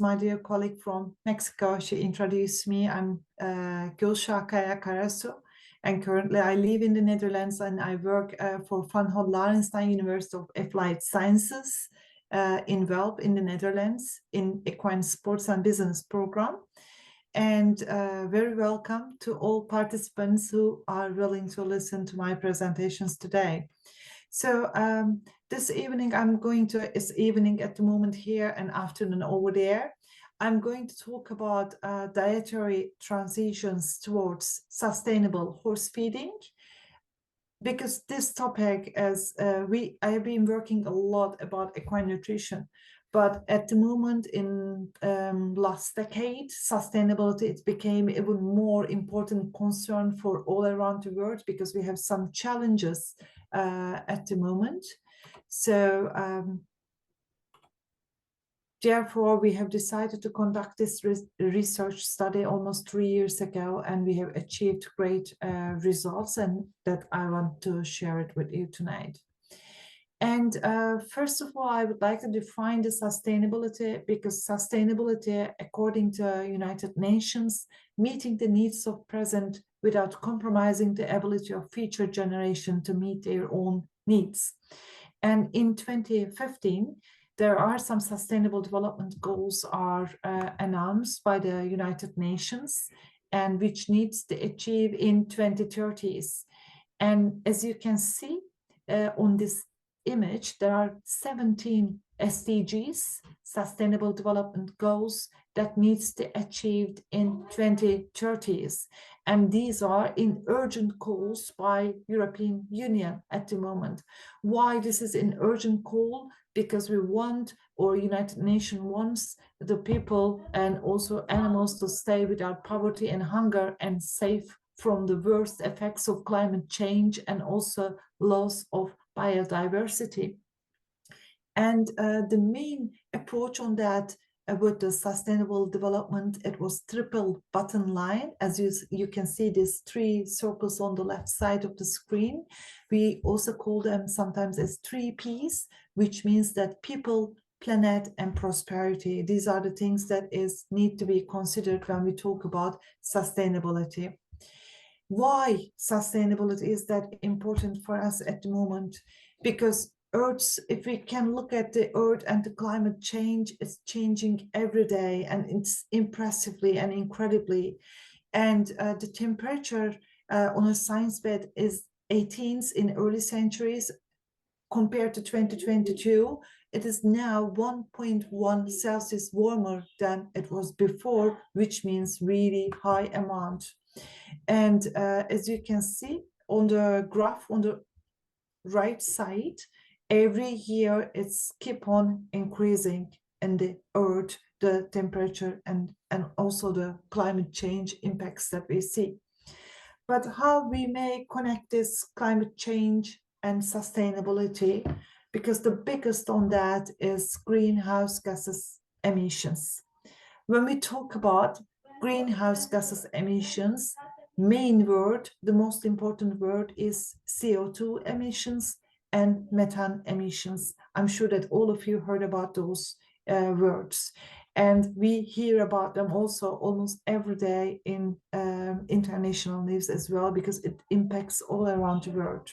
my dear colleague from Mexico. She introduced me. I'm Gulsah Kaya, and currently I live in the Netherlands and I work for Van Larenstein University of Applied Sciences in Welp in the Netherlands in Equine Sports and Business program. And very welcome to all participants who are willing to listen to my presentations today. So this evening, it's evening at the moment here and afternoon over there. I'm going to talk about dietary transitions towards sustainable horse feeding, because this topic is, I have been working a lot about equine nutrition, but at the moment in last decade, sustainability, it became even more important concern for all around the world because we have some challenges at the moment. So therefore, we have decided to conduct this research study almost 3 years ago, and we have achieved great results, and that I want to share it with you tonight. And first of all, I would like to define the sustainability, because sustainability, according to United Nations, meeting the needs of present without compromising the ability of future generation to meet their own needs. And in 2015, there are some sustainable development goals are announced by the United Nations, and which needs to achieve in 2030s. And as you can see on this image, there are 17 SDGs, Sustainable Development Goals, that needs to be achieved in 2030s. And these are in urgent calls by European Union at the moment. Why this is an urgent call? Because we want, or United Nations wants, the people and also animals to stay without poverty and hunger and safe from the worst effects of climate change and also loss of biodiversity. And the main approach on that with the sustainable development, it was triple bottom line. As you can see these 3 circles on the left side of the screen. We also call them sometimes as 3 Ps, which means that people, planet, and prosperity. These are the things that need to be considered when we talk about sustainability. Why sustainability is that important for us at the moment? Because if we can look at the Earth and the climate change, it's changing every day, and it's impressively and incredibly. And the temperature on a science bed is 18s in early centuries. Compared to 2022, it is now 1.1 Celsius warmer than it was before, which means really high amount. And as you can see on the graph on the right side, every year it's keep on increasing in the Earth, the temperature and also the climate change impacts that we see. But how we may connect this climate change and sustainability, because the biggest on that is greenhouse gases emissions. When we talk about greenhouse gases emissions, main word, the most important word is CO2 emissions and methane emissions. I'm sure that all of you heard about those words. And we hear about them also almost every day in international news as well, because it impacts all around the world.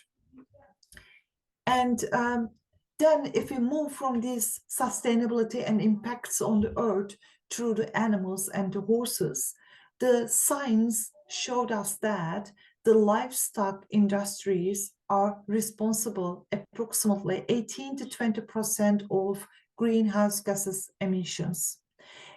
And then if we move from this sustainability and impacts on the earth through the animals and the horses, the science showed us that the livestock industries are responsible approximately 18 to 20% of greenhouse gases emissions.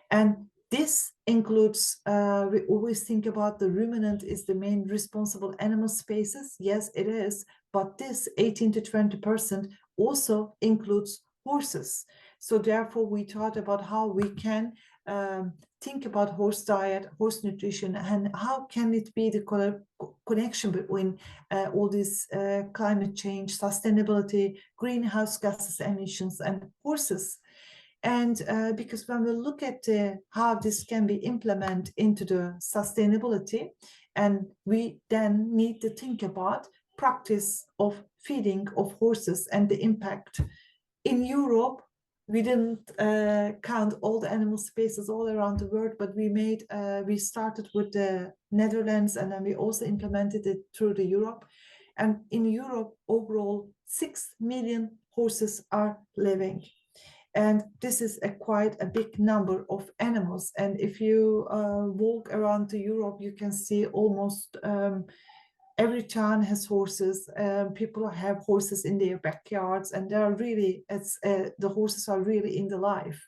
And this includes, we always think about the ruminant is the main responsible animal species. Yes, it is, but this 18 to 20% also includes horses. So therefore, we thought about how we can think about horse diet, horse nutrition, and how can it be the connection between all this climate change, sustainability, greenhouse gases emissions, and horses. And because when we look at how this can be implemented into the sustainability, and we then need to think about practice of feeding of horses and the impact. In Europe, we didn't count all the animal species all around the world, but we started with the Netherlands, and then we also implemented it through the Europe. And in Europe, overall, 6 million horses are living. And this is quite a big number of animals. And if you walk around Europe, you can see almost every town has horses. People have horses in their backyards, and they are really, the horses are really in the life.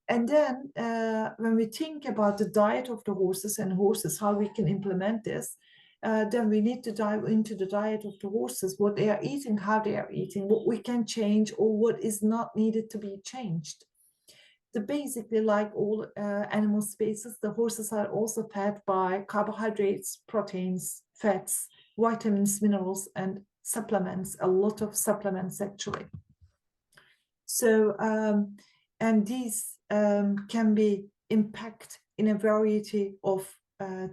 And then when we think about the diet of the horses and horses, how we can implement this, then we need to dive into the diet of the horses, what they are eating, how they are eating, what we can change, or what is not needed to be changed. Basically, like all animal species, the horses are also fed by carbohydrates, proteins, fats, vitamins, minerals, and supplements, a lot of supplements actually. So, and these can be impacted in a variety of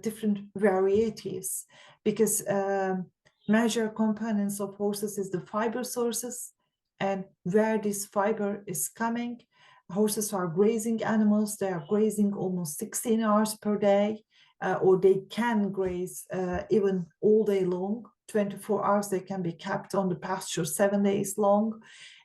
different varieties, because major components of horses is the fiber sources, and where this fiber is coming. Horses are grazing animals. They are grazing almost 16 hours per day, or they can graze even all day long. 24 hours they can be kept on the pasture 7 days long.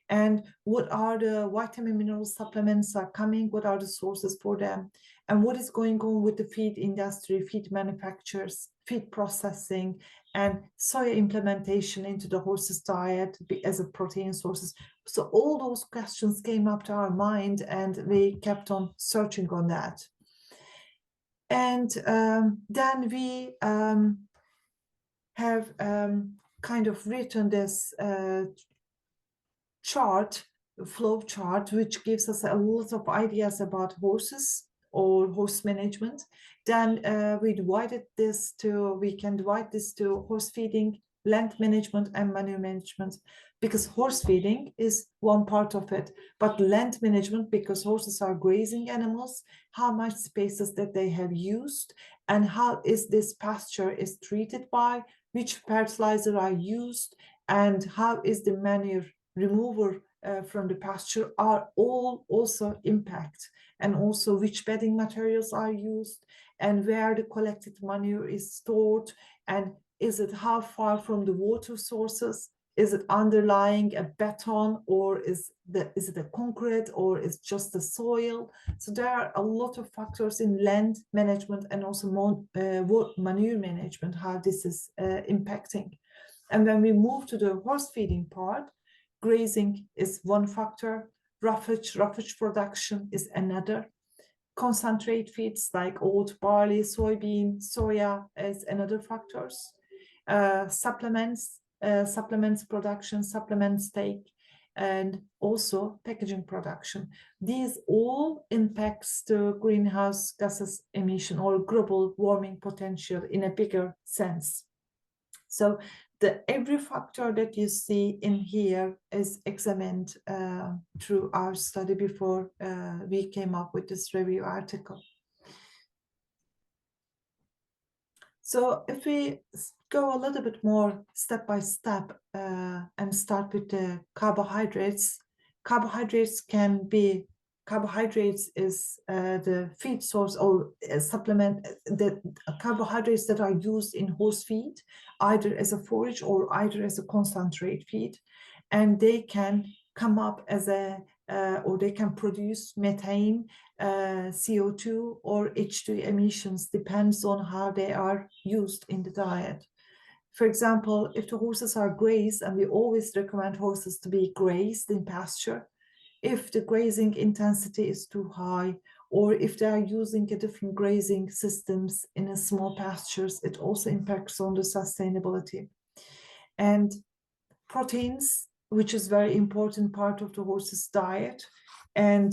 And what are the vitamin mineral supplements are coming, what are the sources for them, and what is going on with the feed industry, feed manufacturers, feed processing, and soya implementation into the horse's diet as a protein sources. So all those questions came up to our mind, and we kept on searching on that. And then we have kind of written this flow chart, which gives us a lot of ideas about horses or horse management. Then we can divide this to horse feeding, land management, and manure management, because horse feeding is one part of it, but land management, because horses are grazing animals, how much spaces that they have used, and how is this pasture is treated by, which fertilizer are used, and how is the manure remover from the pasture are all also impact, and also which bedding materials are used, and where the collected manure is stored, and is it how far from the water sources, is it underlying a beton, or is it a concrete, or is just the soil. So there are a lot of factors in land management and also manure management, how this is impacting. And when we move to the horse feeding part, grazing is one factor, roughage production is another, concentrate feeds like oat, barley, soybean, soya is another factors, supplements production, supplements take, and also packaging production. These all impacts the greenhouse gases emission or global warming potential in a bigger sense. So every factor that you see in here is examined through our study before we came up with this review article. So if we go a little bit more step by step and start with the carbohydrates, carbohydrates is the feed source or supplement, the carbohydrates that are used in horse feed, either as a forage or either as a concentrate feed, and they can come up as or they can produce methane, CO2 or H2 emissions, depends on how they are used in the diet. For example, if the horses are grazed, and we always recommend horses to be grazed in pasture, if the grazing intensity is too high, or if they are using a different grazing systems in a small pastures, it also impacts on the sustainability. And proteins, which is very important part of the horse's diet, and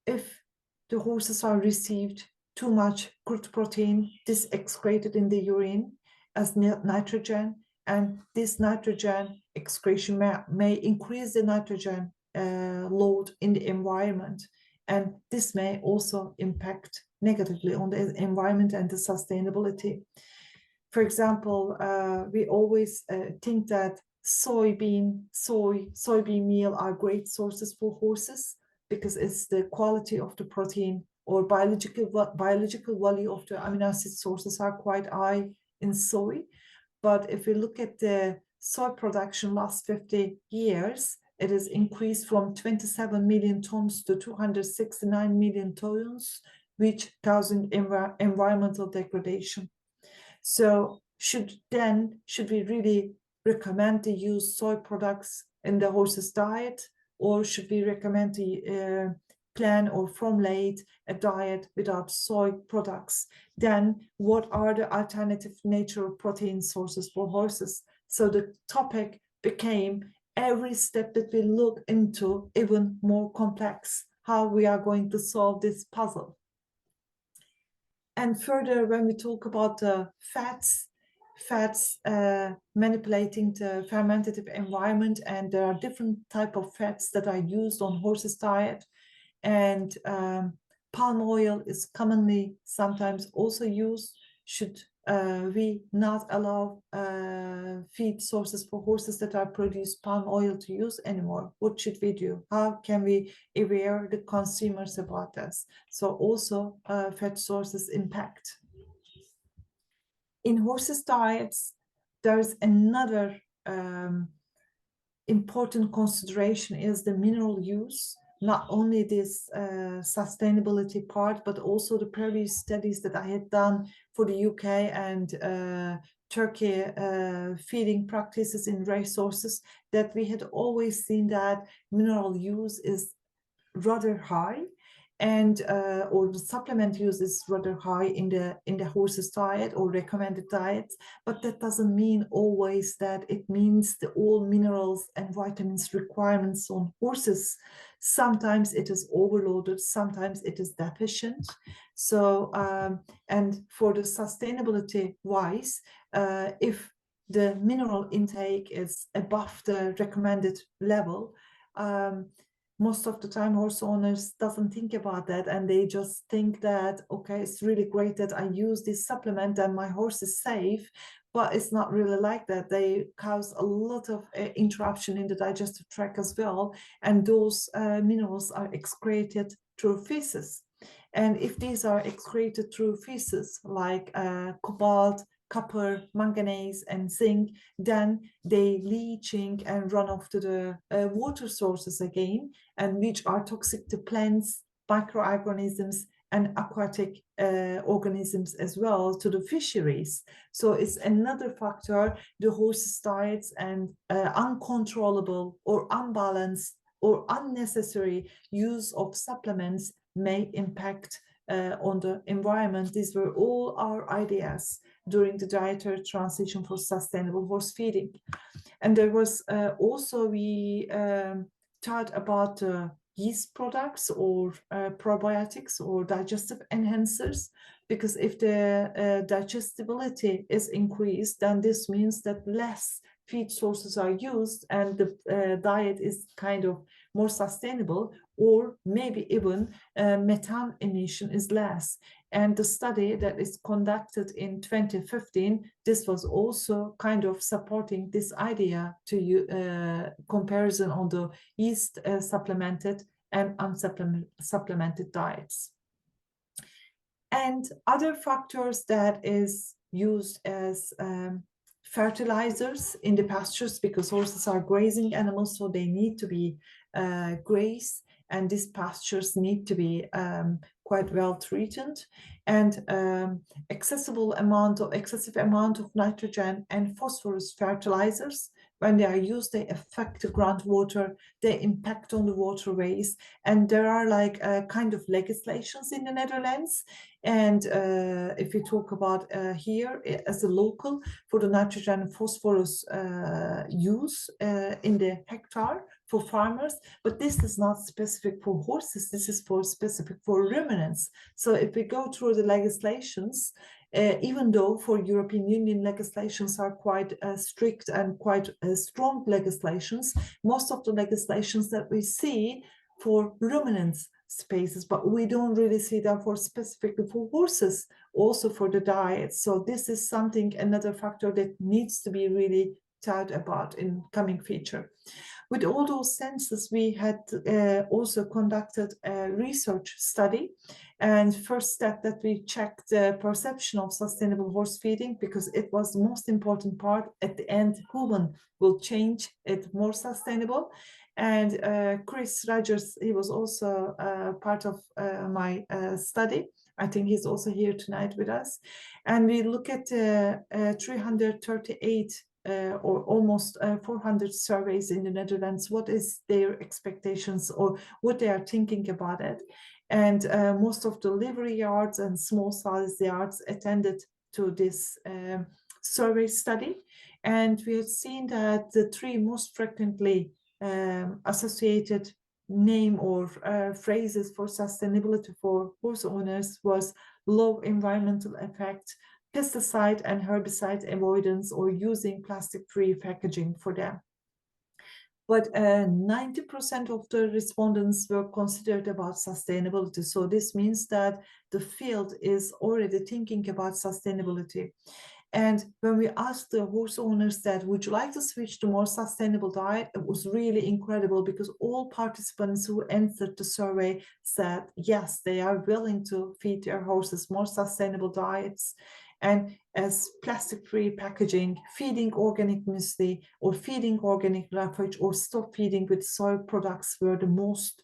if the horses are received too much crude protein, this excreted in the urine as nitrogen, and this nitrogen excretion may increase the nitrogen load in the environment, and this may also impact negatively on the environment and the sustainability. For example, we always think that soybean meal are great sources for horses because it's the quality of the protein or biological value of the amino acid sources are quite high in soy. But if we look at the soy production last 50 years, it has increased from 27 million tons to 269 million tons, which causing environmental degradation. So should we really recommend to use soy products in the horse's diet, or should we recommend to plan or formulate a diet without soy products? Then what are the alternative natural protein sources for horses? So the topic became every step that we look into even more complex, how we are going to solve this puzzle. And further, when we talk about the fats manipulating the fermentative environment, and there are different type of fats that are used on horses' diet, and palm oil is commonly sometimes also used. Should we not allow feed sources for horses that are produce palm oil to use anymore? What should we do? How can we aware the consumers about this? So also fat sources impact. In horses' diets, there's another important consideration is the mineral use. Not only this sustainability part, but also the previous studies that I had done for the UK and Turkey feeding practices in racehorses, that we had always seen that mineral use is rather high, and or the supplement use is rather high in the horse's diet or recommended diets, but that doesn't mean always that it means the all minerals and vitamins requirements on horses. Sometimes it is overloaded, sometimes it is deficient. So and for the sustainability wise, if the mineral intake is above the recommended level, most of the time horse owners doesn't think about that, and they just think that, okay, it's really great that I use this supplement and my horse is safe, but it's not really like that. They cause a lot of interruption in the digestive tract as well, and those minerals are excreted through feces. And if these are excreted through feces, like cobalt, copper, manganese, and zinc, then they leaching and run off to the water sources again, and which are toxic to plants, microorganisms, and aquatic organisms as well, to the fisheries. So it's another factor, the horses' diets and uncontrollable or unbalanced or unnecessary use of supplements may impact on the environment. These were all our ideas during the dietary transition for sustainable horse feeding. And there was also, we thought about yeast products or probiotics or digestive enhancers, because if the digestibility is increased, then this means that less feed sources are used and the diet is kind of more sustainable, or maybe even methane emission is less. And the study that is conducted in 2015, this was also kind of supporting this idea to comparison on the yeast supplemented and unsupplemented diets. And other factors that is used as fertilizers in the pastures, because horses are grazing animals, so they need to be grazed, and these pastures need to be quite well treated, and excessive amount of nitrogen and phosphorus fertilizers, when they are used, they affect the groundwater, they impact on the waterways, and there are like kind of legislations in the Netherlands. And if we talk about here as a local, for the nitrogen and phosphorus use in the hectare for farmers, but this is not specific for horses, this is for specific for ruminants. So if we go through the legislations, even though for European Union legislations are quite strict and quite strong legislations, most of the legislations that we see for ruminants spaces, but we don't really see that for specifically for horses, also for the diet. So this is something, another factor that needs to be really out about in coming future. With all those senses, we had also conducted a research study. And first step that we checked the perception of sustainable horse feeding, because it was the most important part. At the end, human will change it more sustainable. And Chris Rogers, he was also part of my study. I think he's also here tonight with us. And we look at 338 or almost 400 surveys in the Netherlands. What is their expectations or what they are thinking about it? And most of the livery yards and small size yards attended to this survey study. And we have seen that the three most frequently associated name or phrases for sustainability for horse owners was low environmental effect, pesticide and herbicide avoidance, or using plastic-free packaging for them. But 90% of the respondents were considered about sustainability. So this means that the field is already thinking about sustainability. And when we asked the horse owners that, would you like to switch to more sustainable diet? It was really incredible because all participants who answered the survey said, yes, they are willing to feed their horses more sustainable diets. And as plastic-free packaging, feeding organic muesli, or feeding organic roughage, or stop feeding with soy products were the most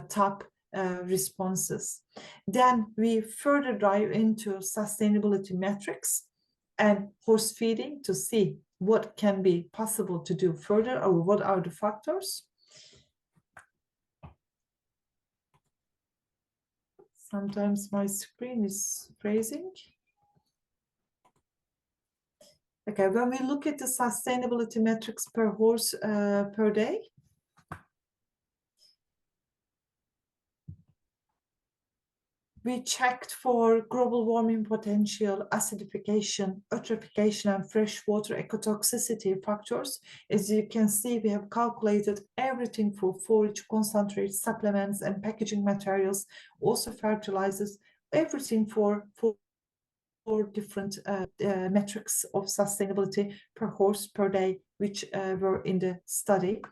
top responses. Then we further dive into sustainability metrics and horse feeding to see what can be possible to do further, or what are the factors. Sometimes my screen is freezing. Okay, when we look at the sustainability metrics per horse per day, we checked for global warming potential, acidification, eutrophication, and freshwater ecotoxicity factors. As you can see, we have calculated everything for forage, concentrates, supplements, and packaging materials, also fertilizers, everything for different metrics of sustainability per horse per day, which were in the study.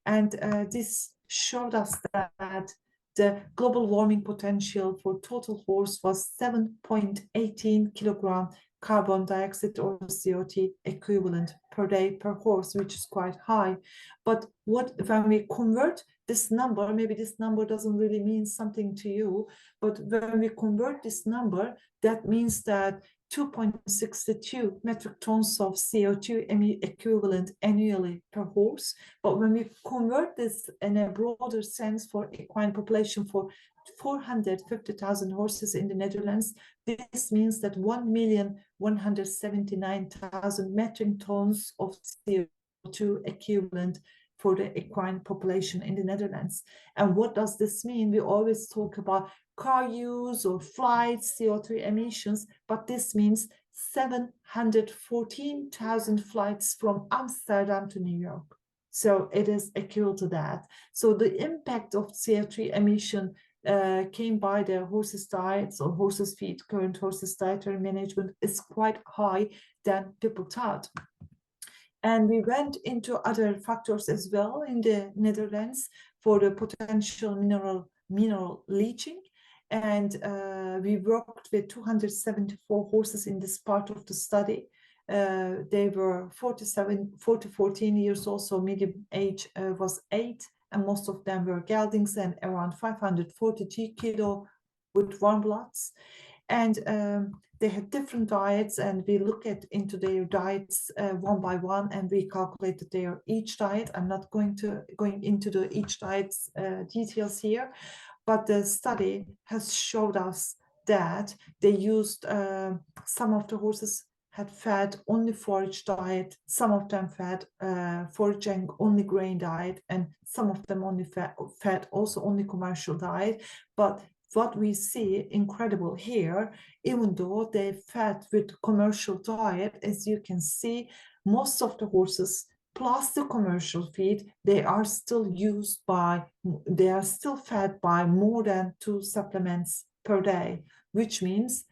And this showed us that the global warming potential for total horse was 7.18 kilogram carbon dioxide or CO2 equivalent per day per horse, which is quite high. But when we convert this number, maybe this number doesn't really mean something to you, but when we convert this number, that means that 2.62 metric tons of CO2 equivalent annually per horse. But when we convert this in a broader sense for equine population for 450,000 horses in the Netherlands, this means that 1,179,000 metric tons of CO2 equivalent for the equine population in the Netherlands. And what does this mean? We always talk about car use or flights, CO2 emissions, but this means 714,000 flights from Amsterdam to New York. So it is equal to that. So the impact of CO2 emission came by the horses' diets or horses' feed, current horses' dietary management is quite high than people thought. And we went into other factors as well in the Netherlands for the potential mineral leaching. And we worked with 274 horses in this part of the study. They were 14 years old, so medium age was 8, and most of them were geldings and around 542 kilo with warm bloods. And they had different diets, and we look into their diets one by one, and we calculated their each diet. I'm not going into the each diet's details here, but the study has showed us that they used some of the horses had fed only forage diet, some of them fed foraging only grain diet, and some of them only fed also only commercial diet. But what we see incredible here, even though they fed with commercial diet, as you can see, most of the horses plus the commercial feed, they are still fed by more than 2 supplements per day, which means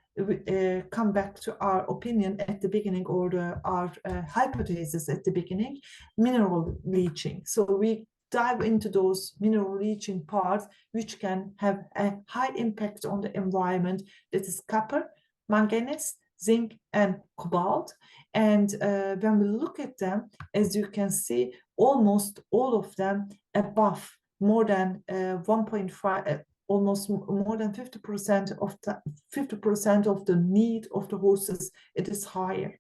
come back to our opinion at the beginning, or our hypothesis at the beginning, mineral leaching. So we dive into those mineral leaching parts, which can have a high impact on the environment. That is copper, manganese, zinc, and cobalt. And when we look at them, as you can see, almost all of them above more than 1.5, almost more than 50% of the need of the horses, it is higher.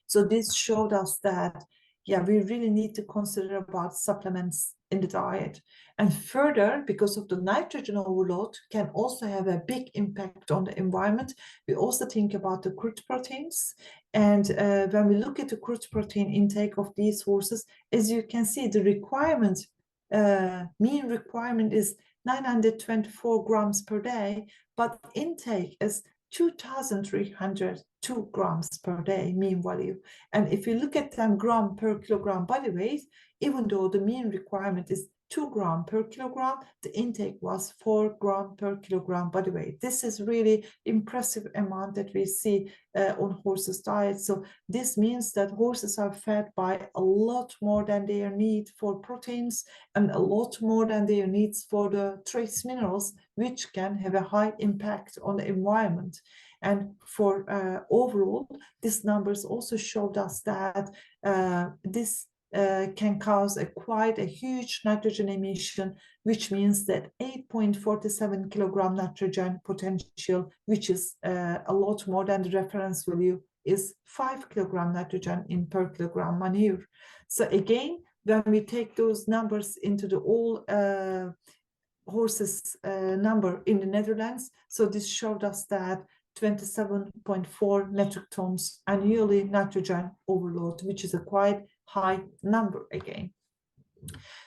So this showed us that, yeah, we really need to consider about supplements in the diet. And further, because of the nitrogen overload can also have a big impact on the environment, we also think about the crude proteins. And when we look at the crude protein intake of these horses, as you can see, the requirement, mean requirement is 924 grams per day, but intake is 2,302 grams per day mean value. And if you look at them gram per kilogram body weight, even though the mean requirement is 2 gram per kilogram, the intake was 4 gram per kilogram body weight. This is really impressive amount that we see on horses' diet. So this means that horses are fed by a lot more than their need for proteins and a lot more than their needs for the trace minerals, which can have a high impact on the environment. And for overall, these numbers also showed us that this can cause quite a huge nitrogen emission, which means that 8.47 kilogram nitrogen potential, which is a lot more than the reference value, is 5 kilogram nitrogen in per kilogram manure. So again, when we take those numbers into the all horses number in the Netherlands, so this showed us that 27.4 metric tons annually nitrogen overload, which is a quite high number again.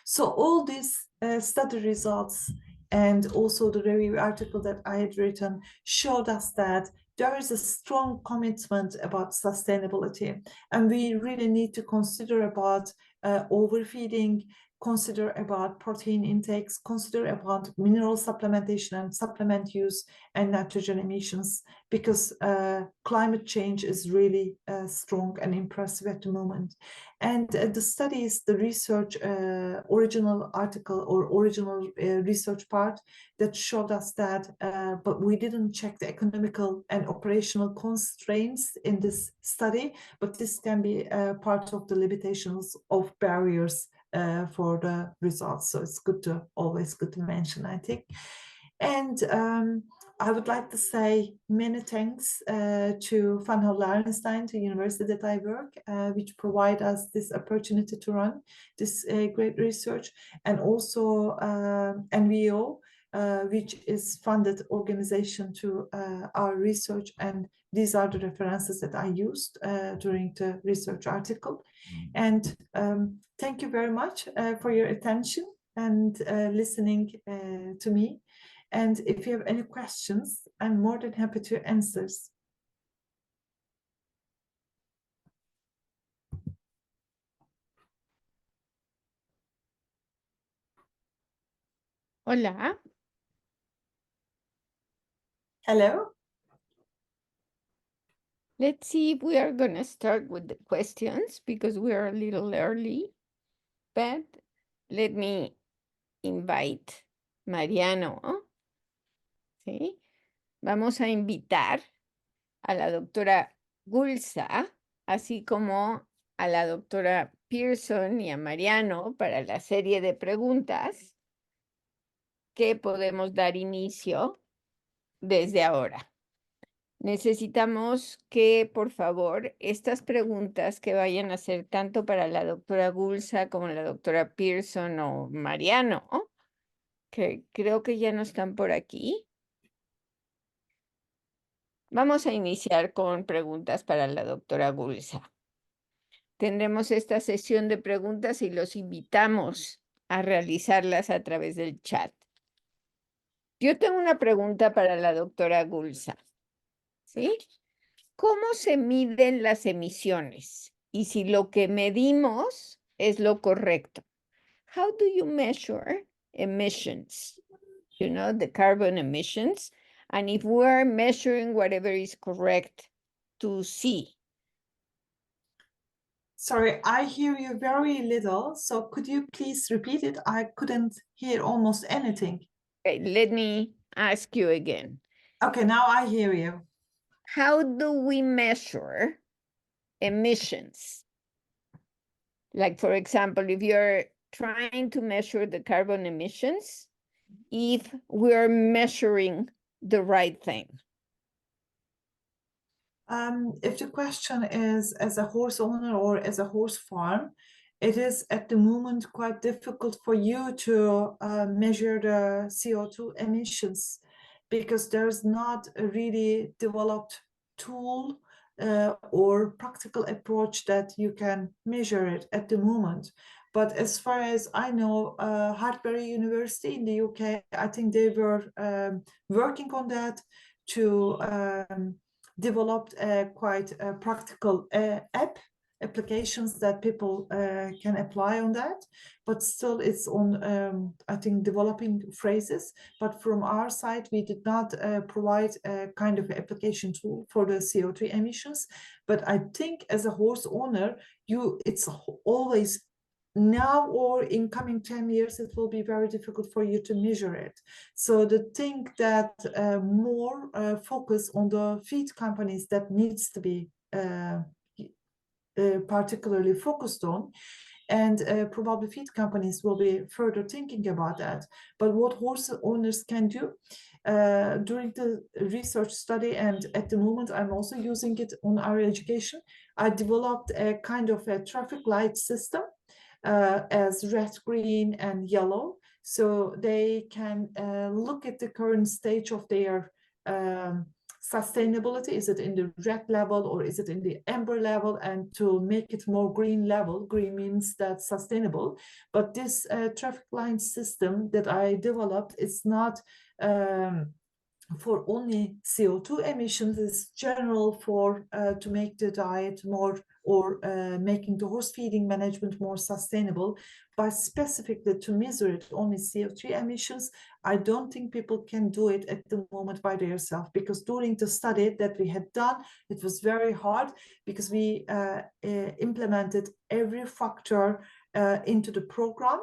So all these study results and also the review article that I had written showed us that there is a strong commitment about sustainability, and we really need to consider about overfeeding, consider about protein intakes, consider about mineral supplementation and supplement use and nitrogen emissions, because climate change is really strong and impressive at the moment. And the studies, the research, original article or original research part that showed us that, but we didn't check the economical and operational constraints in this study, but this can be part of the limitations of barriers for the results. So it's always good to mention, I think. And I would like to say many thanks to Van Larenstein, to university that I work, which provide us this opportunity to run this great research, and also NVO, which is funded organization to our research, and these are the references that I used during the research article. And thank you very much for your attention and listening to me. And if you have any questions, I'm more than happy to answer. Hola. Hello. Let's see if we are going to start with the questions because we are a little early. But let me invite Mariano. ¿Sí? Vamos a invitar a la doctora Gulsah, así como a la doctora Pearson y a Mariano para la serie de preguntas que podemos dar inicio desde ahora. Necesitamos que, por favor, estas preguntas que vayan a ser tanto para la doctora Gulsah como la doctora Pearson o Mariano, que creo que ya no están por aquí. Vamos a iniciar con preguntas para la doctora Gulsah. Tendremos esta sesión de preguntas y los invitamos a realizarlas a través del chat. Yo tengo una pregunta para la doctora Gulsah. ¿Sí? ¿Cómo se miden las emisiones? Y si lo que medimos es lo correcto. How do you measure emissions? You know, the carbon emissions. and if we're measuring whatever is correct to see. Sorry, I hear you very little, so could you please repeat it? I couldn't hear almost anything. Okay, let me ask you again. Okay, now I hear you. How do we measure emissions? Like, for example, if you're trying to measure the carbon emissions, if we're measuring the right thing. If the question is as a horse owner or as a horse farm, it is at the moment quite difficult for you to measure the CO2 emissions because there's not a really developed tool or practical approach that you can measure it at the moment. But as far as I know, Hartbury University in the UK, I think they were working on that to developed quite practical applications that people can apply on that, but still it's on I think developing phrases. But from our side we did not provide a kind of application tool for the CO2 emissions. But I think as a horse owner, it's always now or in coming 10 years it will be very difficult for you to measure it. So the thing that more focus on the feed companies that needs to be particularly focused on, and probably feed companies will be further thinking about that. But what horse owners can do during the research study, and at the moment I'm also using it on our education, I developed a kind of a traffic light system as red, green, and yellow. So they can look at the current stage of their sustainability. Is it in the red level or is it in the amber level? And to make it more green level, green means that's sustainable. But this traffic light system that I developed is not for only CO2 emissions, is general for to make the diet more, or making the horse feeding management more sustainable. By specifically to measure it only CO2 emissions, I don't think people can do it at the moment by themselves, because during the study that we had done, it was very hard because we implemented every factor into the program.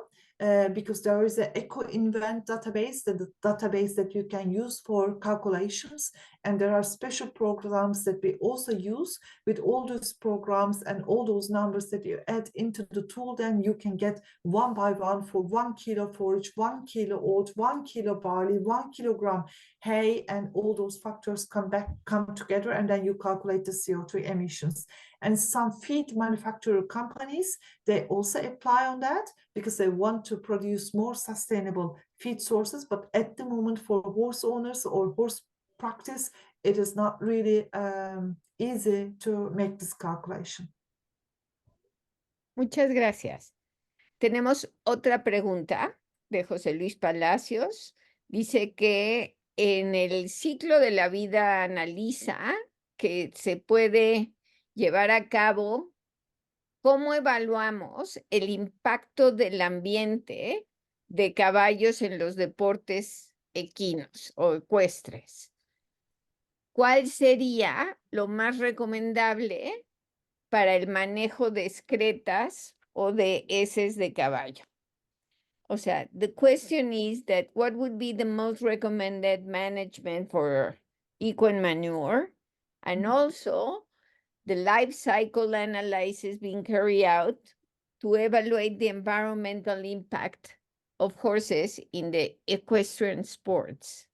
Because there is an eco-invent database, the database that you can use for calculations, and there are special programs that we also use. With all those programs and all those numbers that you add into the tool, then you can get one by one for 1 kilo forage, 1 kilo oat, 1 kilo barley, 1 kilogram hay, and all those factors come together, and then you calculate the CO2 emissions. And some feed manufacturer companies, they also apply on that because they want to produce more sustainable feed sources. But at the moment, for horse owners or horse practice, it is not really easy to make this calculation. Muchas gracias. Tenemos otra pregunta de José Luis Palacios. Dice que en el ciclo de la vida analiza que se puede llevar a cabo. ¿Cómo evaluamos el impacto del ambiente de caballos en los deportes equinos o ecuestres? ¿Cuál sería lo más recomendable para el manejo de excretas o de heces de caballo? O sea, the question is that what would be the most recommended management for equine manure, and also the life cycle analysis being carried out to evaluate the environmental impact of horses in the equestrian sports.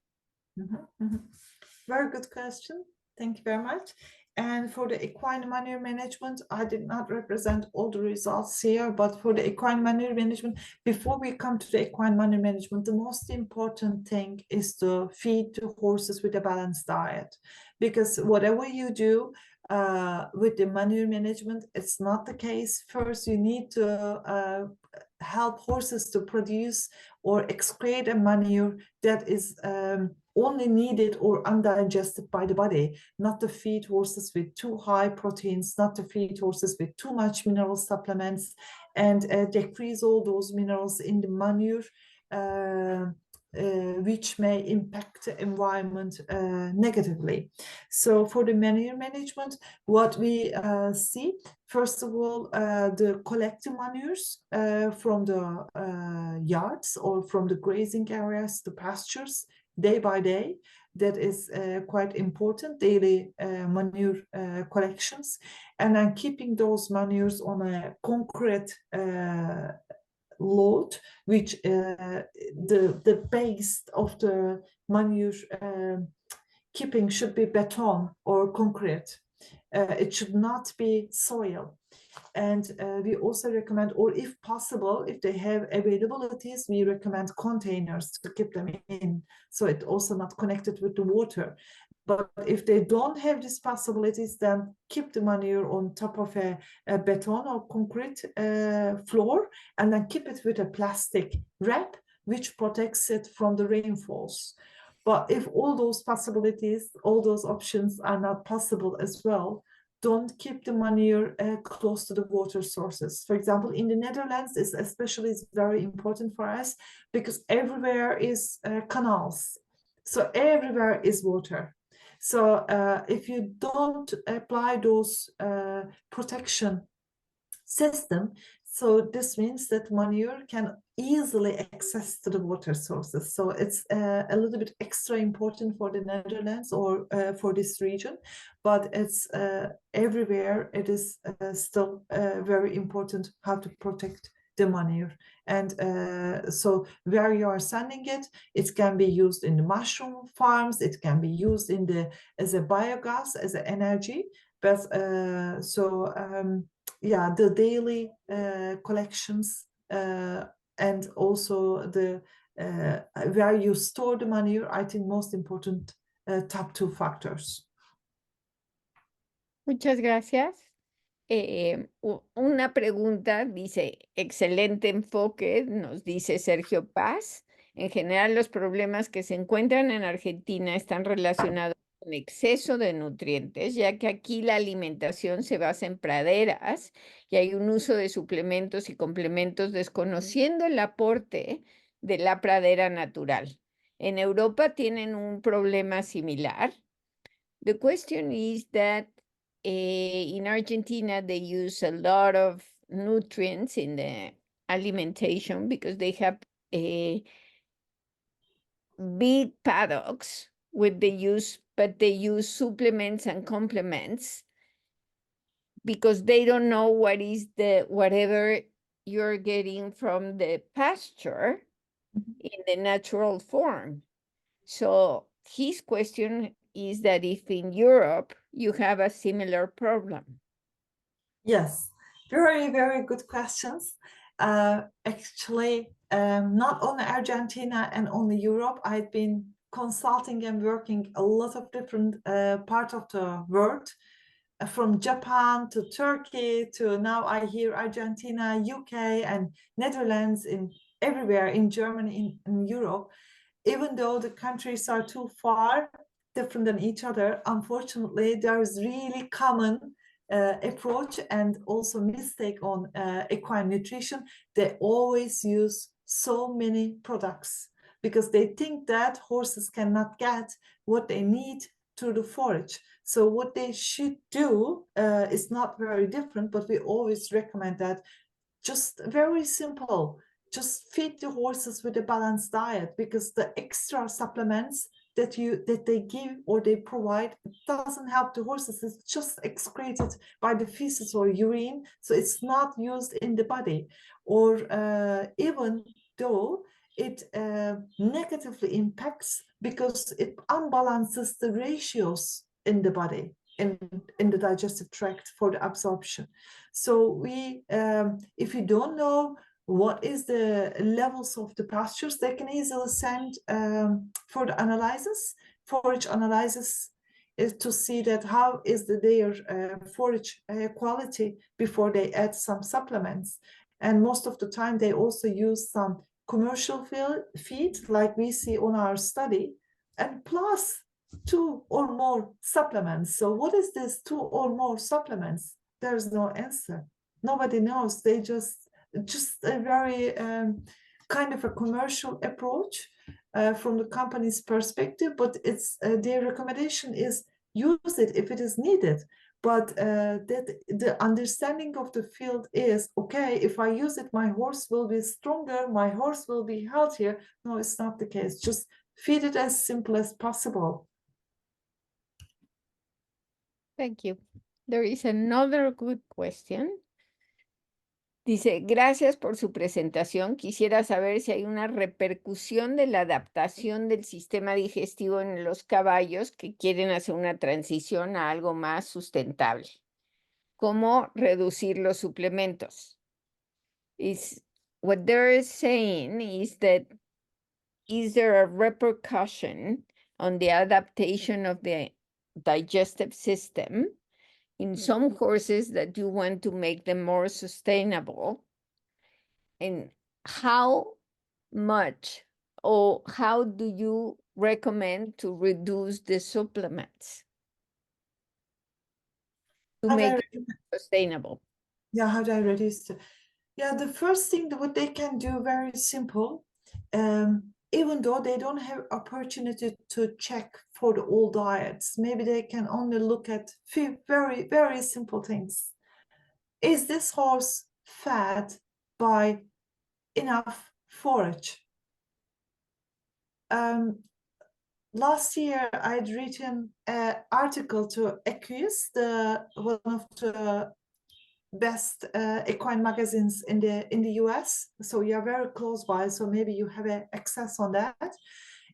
Very good question. Thank you very much. And for the equine manure management, I did not represent all the results here, but for the equine manure management, before we come to the equine manure management, the most important thing is to feed the horses with a balanced diet. Because whatever you do with the manure management, it's not the case. First, you need to help horses to produce or excrete a manure that is only needed or undigested by the body, not to feed horses with too high proteins, not to feed horses with too much mineral supplements, and decrease all those minerals in the manure which may impact the environment negatively. So for the manure management, what we see, first of all, the collecting manures from the yards or from the grazing areas, the pastures, day by day. That is quite important, daily manure collections. And then keeping those manures on a concrete load, which the base of the manure keeping should be beton or concrete. It should not be soil. And we also recommend, or if possible, if they have availabilities, we recommend containers to keep them in, so it's also not connected with the water. But if they don't have these possibilities, then keep the manure on top of a beton or concrete floor, and then keep it with a plastic wrap, which protects it from the rainfalls. But if all those possibilities, all those options are not possible as well, don't keep the manure close to the water sources. For example, in the Netherlands, this especially is very important for us because everywhere is canals. So everywhere is water. So if you don't apply those protection system, so this means that manure can easily access to the water sources. So it's a little bit extra important for the Netherlands or for this region, but it's everywhere. It is still very important how to protect the manure. And so where you are sending it, it can be used in the mushroom farms, it can be used in the as a biogas, as an energy. But yeah, the daily collections and also the where you store the manure, I think most important top two factors. Muchas gracias. Una pregunta, dice, excelente enfoque, nos dice Sergio Paz. En general, los problemas que se encuentran en Argentina están relacionados con exceso de nutrientes, ya que aquí la alimentación se basa en praderas y hay un uso de suplementos y complementos desconociendo el aporte de la pradera natural. En Europa tienen un problema similar. The question is that in Argentina, they use a lot of nutrients in the alimentation because they have big paddocks with the use, but they use supplements and complements because they don't know what is the whatever you're getting from the pasture in the natural form. So his question is that if in Europe you have a similar problem. Yes, very, very good questions. Actually, not only Argentina and only Europe, I've been consulting and working a lot of different parts of the world, from Japan to Turkey to now I hear Argentina, UK and Netherlands, in everywhere in Germany, in Europe. Even though the countries are too far different than each other, unfortunately, there is really common approach and also mistake on equine nutrition. They always use so many products because they think that horses cannot get what they need through the forage. So what they should do is not very different, but we always recommend that just very simple. Just feed the horses with a balanced diet, because the extra supplements that they give or they provide doesn't help the horses. It's just excreted by the feces or urine, so it's not used in the body. Or even though it negatively impacts because it unbalances the ratios in the body, in the digestive tract for the absorption. So we, if you don't know what is the levels of the pastures, they can easily send for the analysis, forage analysis, is to see that how is their forage quality before they add some supplements. And most of the time they also use some commercial feed like we see on our study, and plus 2 or more supplements. So what is this 2 or more supplements? There's no answer. Nobody knows. They just a very kind of a commercial approach, from the company's perspective, but it's their recommendation is use it if it is needed. But that the understanding of the field is, okay, if I use it, my horse will be stronger, my horse will be healthier. No, it's not the case. Just feed it as simple as possible. Thank you. There is another good question. Dice, gracias por su presentación. Quisiera saber si hay una repercusión de la adaptación del sistema digestivo en los caballos que quieren hacer una transición a algo más sustentable. ¿Cómo reducir los suplementos? What they're saying is that, is there a repercussion on the adaptation of the digestive system in some horses that you want to make them more sustainable? And how much or how do you recommend to reduce the supplements to make it sustainable? Yeah, how do I reduce? Yeah, the first thing that what they can do, very simple, even though they don't have opportunity to check for the all diets, maybe they can only look at few very, very simple things. Is this horse fed by enough forage? Last year, I'd written an article to Equus, one of the best equine magazines in the US. So you're very close by, so maybe you have access on that.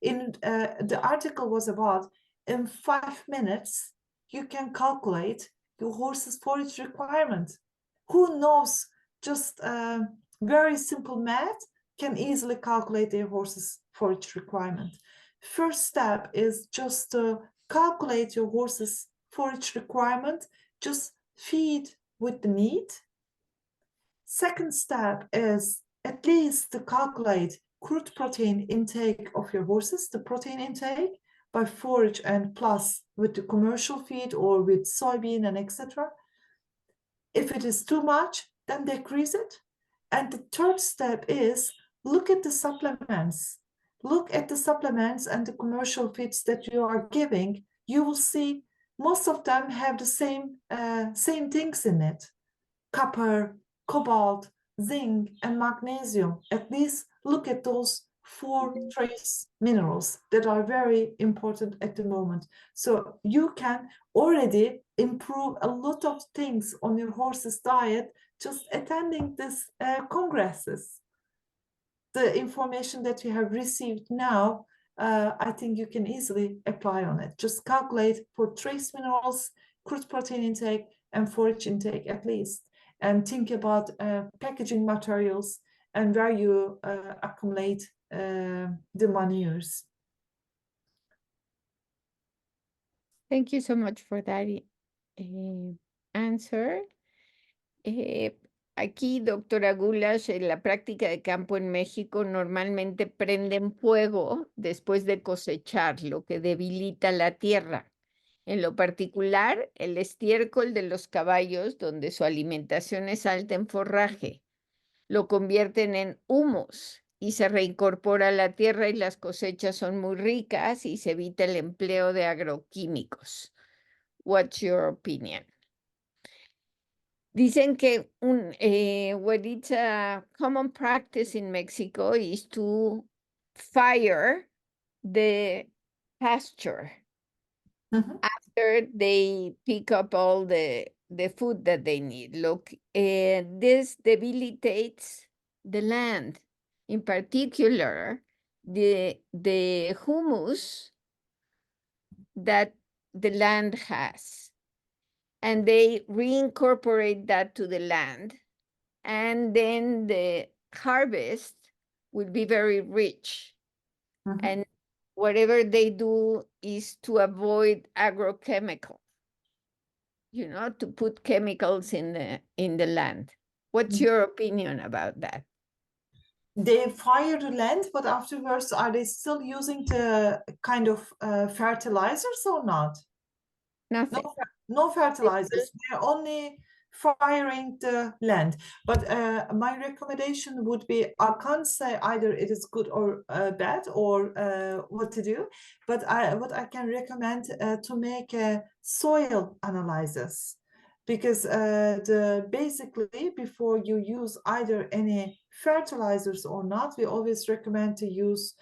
The article was about, in 5 minutes you can calculate your horse's forage requirement. Who knows, just very simple math can easily calculate their horse's forage requirement. First step is just to calculate your horse's forage requirement. Just feed with the meat. Second step is at least to calculate crude protein intake of your horses, the protein intake by forage and plus with the commercial feed or with soybean and etc. If it is too much, then decrease it. And the third step is look at the supplements. Look at the supplements and the commercial feeds that you are giving. You will see most of them have the same things in it: copper, cobalt, zinc, and magnesium. At least look at those 4 trace minerals that are very important at the moment. So you can already improve a lot of things on your horse's diet just attending these congresses. The information that you have received now, I think you can easily apply on it. Just calculate for trace minerals, crude protein intake, and forage intake at least, and think about packaging materials and where you accumulate the manures. Thank you so much for that answer. Aquí, doctora Gulash, en la práctica de campo en México normalmente prenden fuego después de cosechar, lo que debilita la tierra. En lo particular, el estiércol de los caballos, donde su alimentación es alta en forraje, lo convierten en humus y se reincorpora a la tierra y las cosechas son muy ricas y se evita el empleo de agroquímicos. What's your opinion? Dicen que what it's a common practice in Mexico is to fire the pasture after they pick up all the food that they need. Look, this debilitates the land, in particular the humus that the land has. And they reincorporate that to the land, and then the harvest will be very rich. And whatever they do is to avoid agrochemical, to put chemicals in the land. What's your opinion about that? They fire the land, but afterwards, are they still using the kind of fertilizers or not? Nothing. No fertilizers. They're only firing the land. But my recommendation would be, I can't say either it is good or bad, or what to do, but what I can recommend to make a soil analysis, because basically before you use either any fertilizers or not, we always recommend to use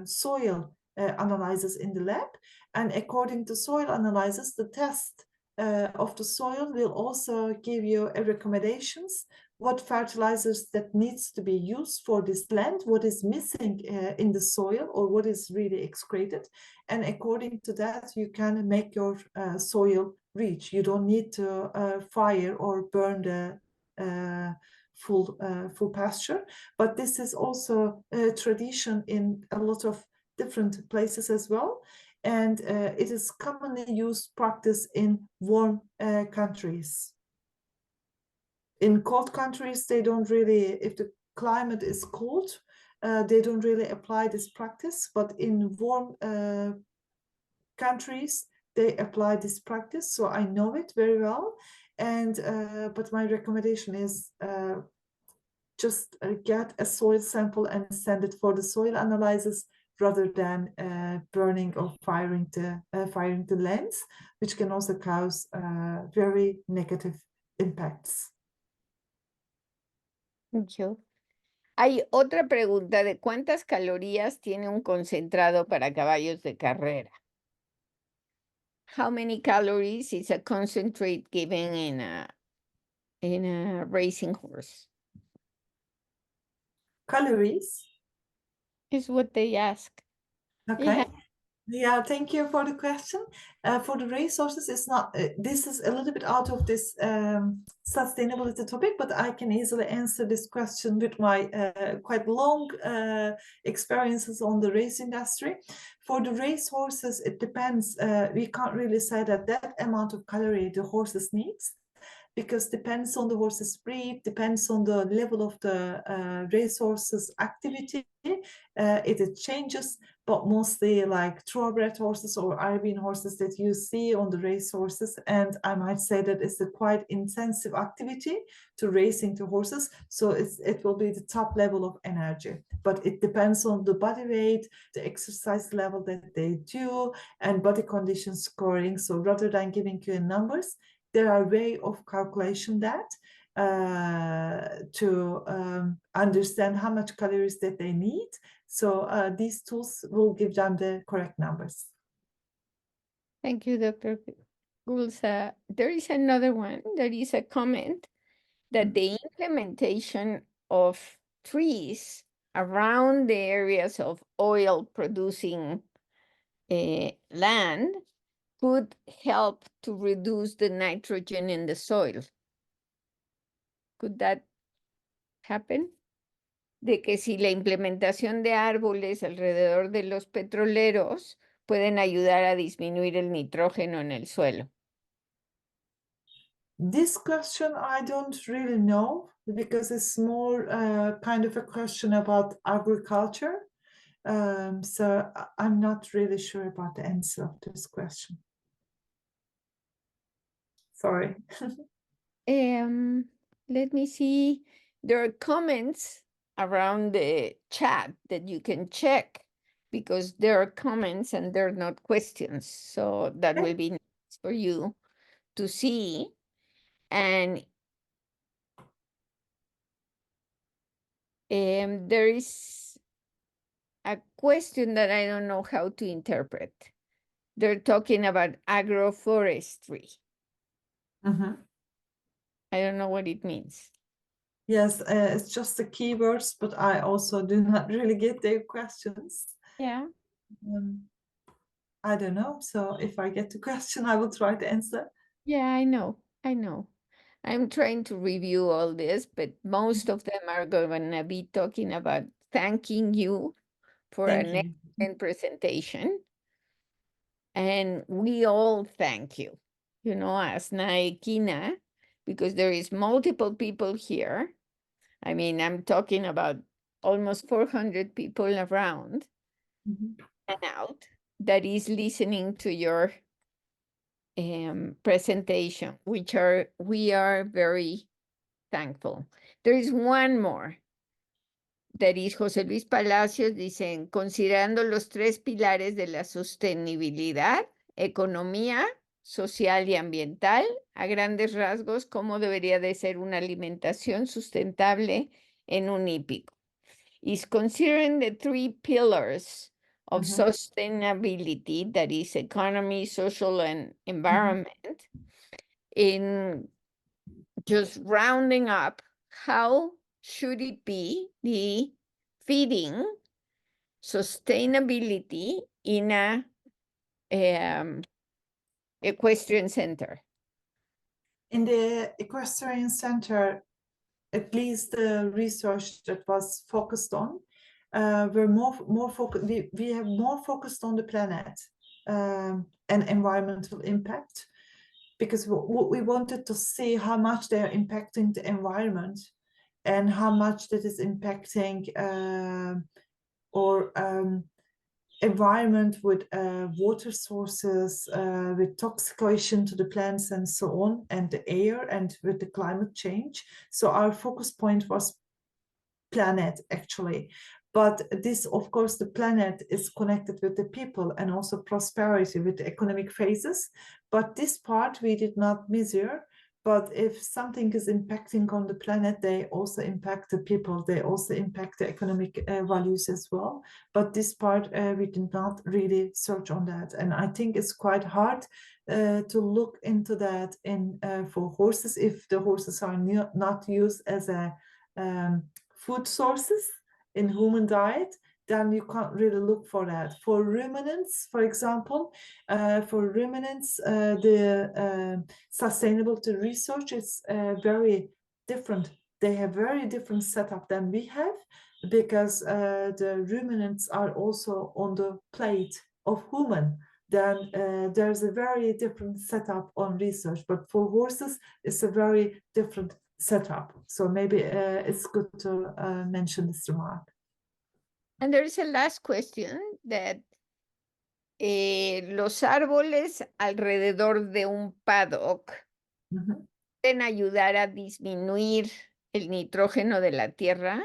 soil analysis in the lab. And according to soil analysis, the test of the soil will also give you a recommendations what fertilizers that needs to be used for this land, what is missing in the soil, or what is really excreted. And according to that, you can make your soil rich. You don't need to fire or burn the full pasture. But this is also a tradition in a lot of different places as well. And it is commonly used practice in warm countries. In cold countries, they don't really, if the climate is cold, they don't really apply this practice, but in warm countries, they apply this practice. So I know it very well. And but my recommendation is just get a soil sample and send it for the soil analysis, rather than burning or firing the lands, which can also cause very negative impacts. Thank you. Hay otra pregunta de cuántas calorías tiene un concentrado para caballos de carrera. How many calories is a concentrate given in a racing horse? Calories. Is what they ask. Okay. Yeah, thank you for the question. For the racehorses, it's not, this is a little bit out of this sustainability topic, but I can easily answer this question with my quite long experiences on the race industry. For the racehorses, it depends. We can't really say that amount of calorie the horses needs, because depends on the horse's breed, depends on the level of the racehorse's activity. It changes, but mostly like thoroughbred horses or Arabian horses that you see on the race horses. And I might say that it's a quite intensive activity to racing the horses. So it will be the top level of energy, but it depends on the body weight, the exercise level that they do, and body condition scoring. So rather than giving you numbers, there are way of calculation that to understand how much calories that they need. So these tools will give them the correct numbers. Thank you, Dr. Gulsah. There is another one. There is a comment that the implementation of trees around the areas of oil producing land could help to reduce the nitrogen in the soil. Could that happen? De que si la implementación de árboles alrededor de los petroleros pueden ayudar a disminuir el nitrógeno en el suelo. This question I don't really know, because it's more kind of a question about agriculture. So I'm not really sure about the answer of this question. Sorry. Let me see. There are comments around the chat that you can check, because there are comments and they're not questions. So that will be nice for you to see. And there is a question that I don't know how to interpret. They're talking about agroforestry. Mm-hmm. I don't know what it means. Yes, it's just the keywords, but I also do not really get their questions. Yeah. I don't know. So if I get the question, I will try to answer. Yeah, I know. I'm trying to review all this, but most of them are going to be talking about thanking you for Thank an you. excellent presentation. And we all thank you, as Naekina, because there is multiple people here. I mean, I'm talking about almost 400 people around and out that is listening to your presentation, which we are very thankful. There is one more. That is José Luis Palacios, dicen, considerando los tres pilares de la sostenibilidad, economía, social y ambiental, a grandes rasgos, ¿cómo debería de ser una alimentación sustentable en un hípico? Is considering the three pillars of sustainability, that is economy, social, and environment, in just rounding up, how should it be the feeding sustainability in a equestrian center? In the equestrian center, at least the research that was focused on, we're more focused. We have more focused on the planet and environmental impact, because we wanted to see how much they are impacting the environment and how much that is impacting environment with water sources, with toxication to the plants and so on, and the air, and with the climate change. So our focus point was planet, actually. But this, of course, the planet is connected with the people and also prosperity with the economic phases. But this part we did not measure. But if something is impacting on the planet, they also impact the people. They also impact the economic values as well. But this part, we did not really search on that. And I think it's quite hard to look into that for horses, if the horses are not used as a food sources in human diet, then you can't really look for that. For ruminants, for example, the sustainability research is very different. They have very different setup than we have, because the ruminants are also on the plate of human. Then there's a very different setup on research. But for horses, it's a very different setup. So maybe it's good to mention this remark. And there is a last question that los árboles alrededor de un paddock pueden ayudar a disminuir el nitrógeno de la tierra.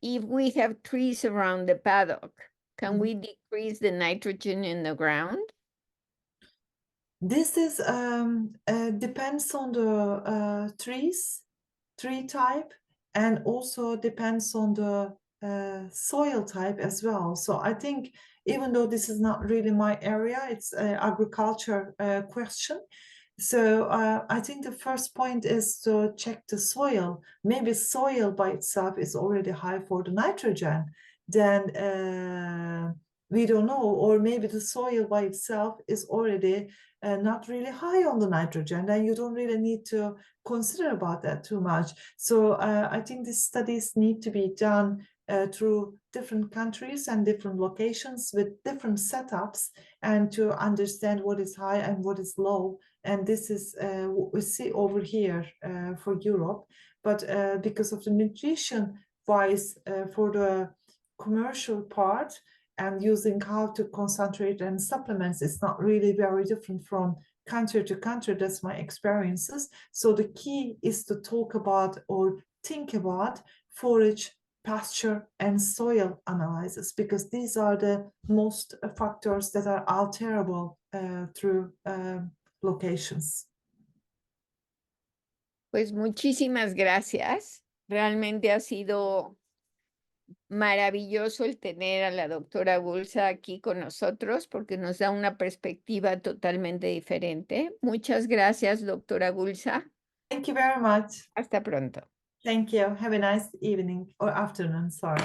If we have trees around the paddock, can we decrease the nitrogen in the ground? This is depends on the tree type, and also depends on the soil type as well. So I think, even though this is not really my area, it's an agriculture question. So I think the first point is to check the soil. Maybe soil by itself is already high for the nitrogen. Then we don't know. Or maybe the soil by itself is already not really high on the nitrogen. Then you don't really need to consider about that too much. So I think these studies need to be done through different countries and different locations with different setups, and to understand what is high and what is low. And this is what we see over here for Europe. But because of the nutrition wise, for the commercial part, and using how to concentrate and supplements, it's not really very different from country to country. That's my experiences. So the key is to talk about or think about forage, pasture, and soil analysis, because these are the most factors that are alterable through locations. Pues muchísimas gracias. Realmente ha sido maravilloso el tener a la doctora Gulsah aquí con nosotros, porque nos da una perspectiva totalmente diferente. Muchas gracias, doctora Gulsah. Thank you very much. Hasta pronto. Thank you. Have a nice evening or afternoon. Sorry.